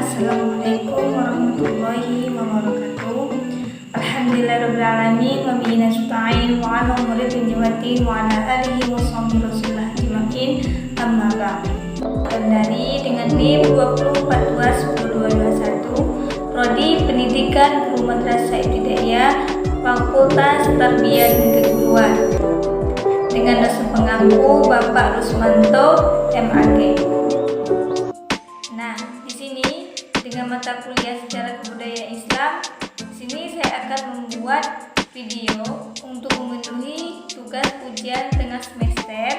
Assalamualaikum warahmatullahi wabarakatuh. Alhamdulillahirrahmanirrahim. Wa bihi nasta'in wa ala umuri dunyati wa ala alihi wa sahbihi rasulullah ajma'in. Amma ba'd. Dari dengan NIM 2421 Prodi Pendidikan Guru Madrasah Ibtidaiyah Fakultas Tarbiyah dan Keguruan dengan dosen pengampu Bapak Rusmanto MAG. Nah, di sini dengan mata kuliah sejarah kebudayaan Islam, di sini saya akan membuat video untuk memenuhi tugas ujian tengah semester.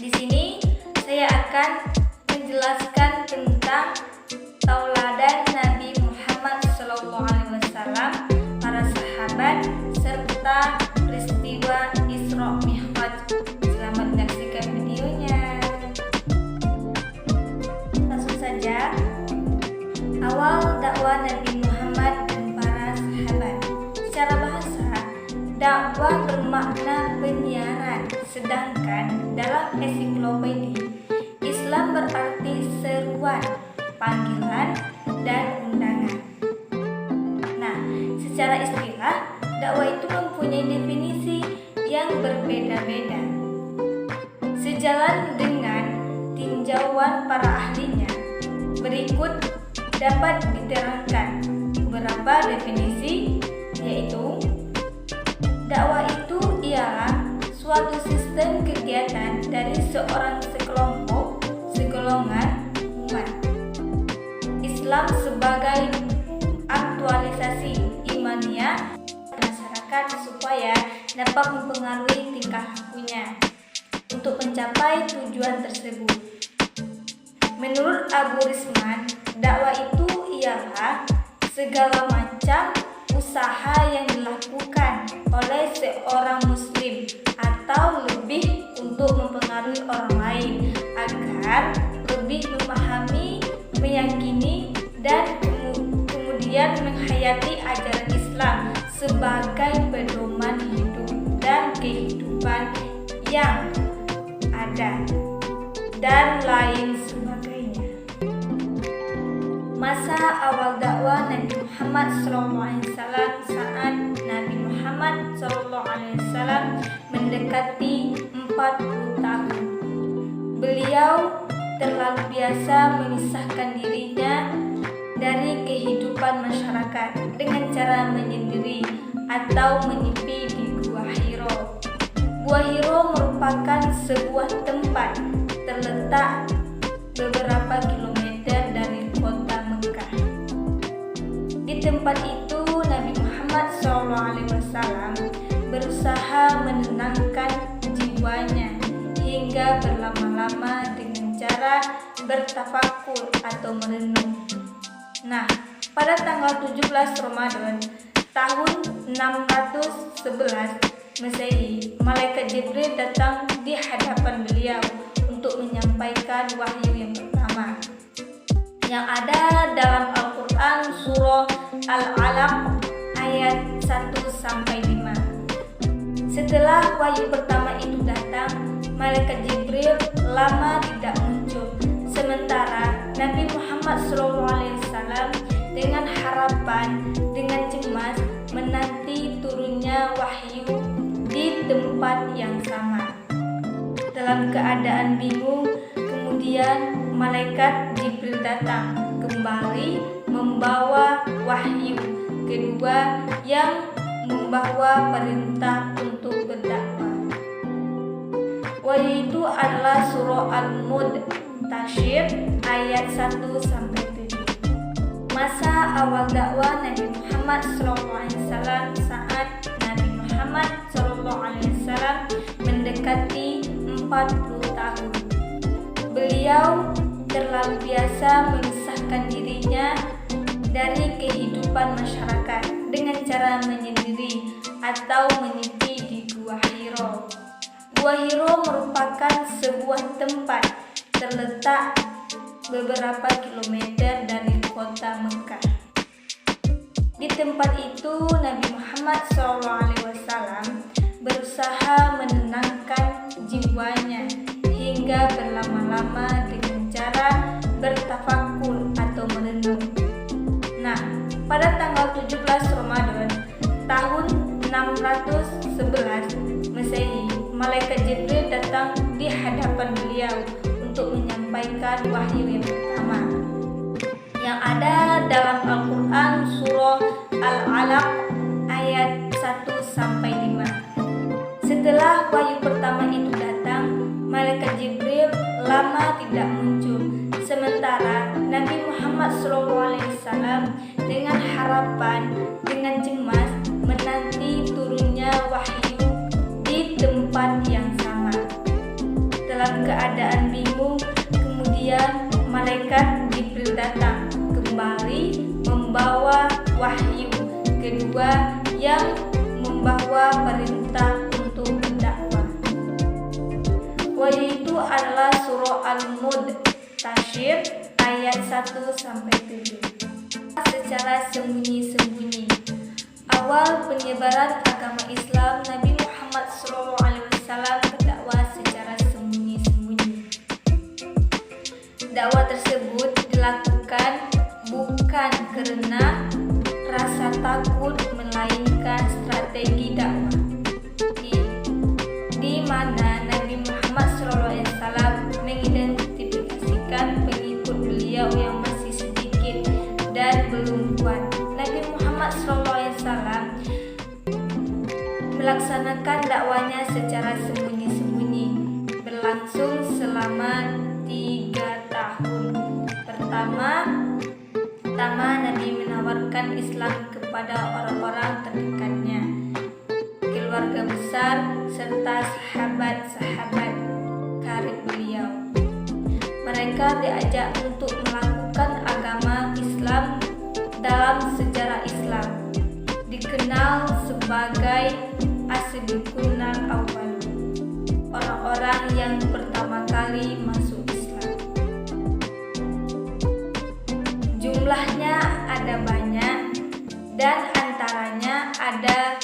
Di sini saya akan menjelaskan tentang tauladan Nabi Muhammad SAW, para sahabat, serta peristiwa Isra Mi'raj. Selamat menyaksikan videonya. Langsung saja. Awal dakwah Nabi Muhammad dan para sahabat. Secara bahasa, dakwah bermakna penyiaran, sedangkan dalam ensiklopedia Islam berarti seruan, panggilan, dan undangan. Nah, secara istilah, dakwah itu mempunyai definisi yang berbeda-beda. Sejalan dengan tinjauan para ahlinya, berikut dapat diterangkan beberapa definisi, yaitu dakwah itu ialah suatu sistem kegiatan dari seorang sekelompok, segolongan umat Islam sebagai aktualisasi imaniyah masyarakat supaya dapat mempengaruhi tingkah lakunya untuk mencapai tujuan tersebut. Menurut Abu Risman, dakwah itu ialah segala macam usaha yang dilakukan oleh seorang muslim atau lebih untuk mempengaruhi orang lain agar lebih memahami, meyakini, dan kemudian menghayati ajaran Islam sebagai pedoman hidup dan kehidupan yang ada, dan lain sebagainya. Masa awal dakwah Nabi Muhammad SAW saat Nabi Muhammad SAW mendekati 40 tahun. Beliau terlalu biasa memisahkan dirinya dari kehidupan masyarakat dengan cara menyendiri atau menyepi di Gua Hiro. Gua Hiro merupakan sebuah tempat terletak beberapa kilometer dari kota Mekah. Di tempat itu Nabi Muhammad SAW berusaha menenangkan jiwanya hingga berlama-lama dengan cara bertafakur atau merenung. Nah, pada tanggal 17 Ramadan tahun 611 Masehi, malaikat Jibril datang di hadapan beliau untuk menyampaikan wahyu yang pertama yang ada dalam Al-Quran surah Al-Alaq ayat 1-5. Setelah wahyu pertama itu datang, malaikat Jibril lama tidak muncul. Sementara Nabi Muhammad SAW dengan harapan, dengan cemas menanti turunnya wahyu di tempat yang sama. Dalam keadaan bingung, kemudian malaikat Jibril datang kembali membawa wahyu kedua yang membawa perintah untuk berdakwah. Wahyu itu adalah surah Al-Muddathir ayat 1-7. Masa awal dakwah Nabi Muhammad SAW saat Nabi Muhammad SAW mendekati 40 tahun. Beliau terlalu biasa memisahkan dirinya dari kehidupan masyarakat dengan cara menyendiri atau menyepi di Gua Hiro. Gua Hiro merupakan sebuah tempat terletak beberapa kilometer dari kota Mekah. Di tempat itu Nabi Muhammad SAW berusaha menenangkan jiwanya hingga berlama-lama dengan cara bertafakur atau 17 Ramadan tahun 611 Masehi, malaikat Jibril datang di hadapan beliau untuk menyampaikan wahyu yang pertama yang ada dalam Al-Quran surah Al-Alaq ayat 1-5. Setelah wahyu pertama itu datang, malaikat Jibril lama tidak muncul. Sementara Nabi Muhammad SAW dengan harapan, dengan cemas menanti turunnya wahyu di tempat yang sama. Dalam keadaan bingung, kemudian malaikat Jibril datang kembali membawa wahyu kedua yang membawa perintah untuk berdakwah. Wahyu itu adalah surah Al-Muddathir ayat 1-7. Secara sembunyi-sembunyi, awal penyebaran agama Islam, Nabi Muhammad SAW berdakwah secara sembunyi-sembunyi. Dakwah tersebut dilakukan bukan karena rasa takut, melainkan strategi dakwah di mana Nabi Muhammad SAW mengidentifikasikan pengikut beliau yang masih sedikit dan belum kuat. Nabi Muhammad SAW melaksanakan dakwanya secara sembunyi-sembunyi, berlangsung selama 3 tahun. Pertama, Nabi menawarkan Islam kepada orang-orang terdekatnya, keluarga besar, serta sahabat-sahabat karib beliau. Mereka diajak untuk melakukan agama Islam dalam sejarah Islam, dikenal sebagai as-sabiqun al-awwal, orang-orang yang pertama kali masuk Islam. Jumlahnya ada banyak, dan antaranya ada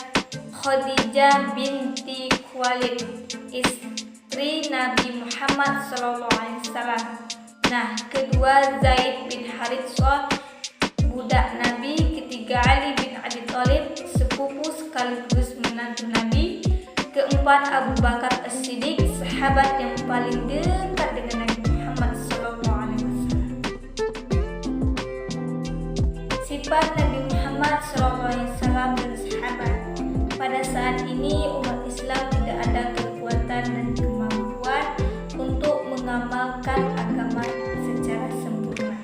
Khadijah binti Khuwailid, istri Nabi Muhammad SAW. Nah, kedua Zaid bin Harithah, budak Nabi. Ketiga Ali bin Abi Thalib, sepupu sekaligus menantu Nabi. Keempat Abu Bakar As-Siddiq, sahabat yang paling dekat dengan Nabi Muhammad SAW. Sifat Nabi Muhammad SAW dan sahabat. Pada saat ini umat Islam tidak ada kekuatan dan kemampuan untuk mengamalkan agama secara sempurna.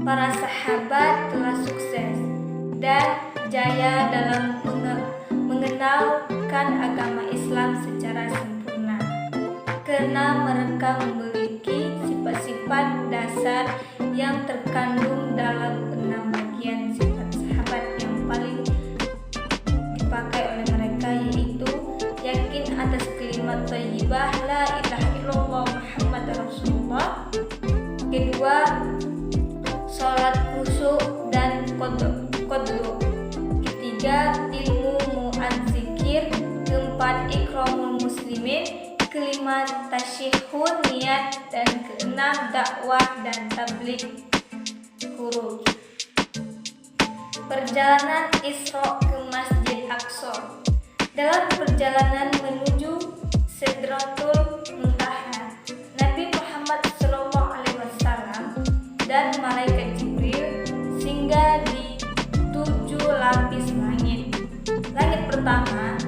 Para sahabat telah sukses dan jaya dalam mengenalkan agama Islam secara sempurna karena mereka memiliki sifat-sifat dasar yang terkandung dalam 6 bagian sifat sahabat yang paling dipakai oleh mereka, yaitu yakin atas kalimat thayyibah la ilaha illallah Muhammad Rasulullah. Kedua, sholat khusyuk dan qadlu. Ketiga, ilmu mu'adzikir. Keempat, ikramul muslimin. Kelima, tasyihun niat. Dan keenam, dakwah dan tabligh khuruj. Perjalanan Isra ke Masjid Aqsa. Dalam perjalanan menuju Sidratul Muntaha, Nabi Muhammad SAW dan malaikat Jibril singgah di 7 lapis langit. Langit pertama,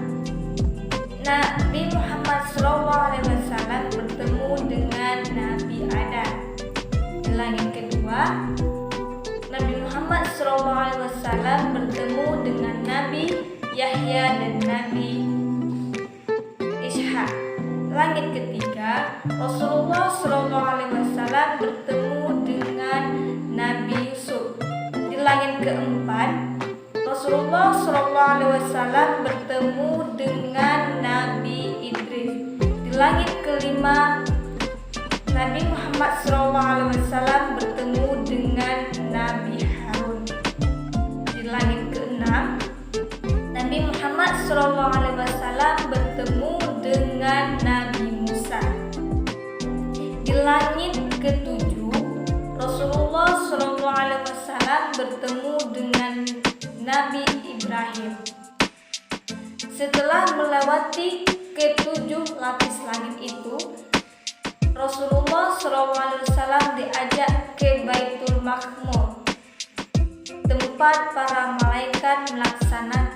Nabi Muhammad SAW bertemu dengan Nabi Adam. Di langit kedua, Nabi Muhammad SAW bertemu dengan Nabi Yahya dan Nabi Ishaq. Langit ketiga, Rasulullah SAW bertemu dengan Nabi Yusuf. Di langit keempat, Rasulullah SAW bertemu dengan Nabi Idris. Di langit kelima, Nabi Muhammad SAW bertemu dengan Nabi Harun. Di langit keenam, Nabi Muhammad SAW bertemu dengan Nabi Musa. Di langit ketujuh, Rasulullah SAW bertemu dengan Nabi Ibrahim. Setelah melewati ketujuh lapis langit itu, Rasulullah SAW diajak ke Baitul Ma'mur, tempat para malaikat melaksanakan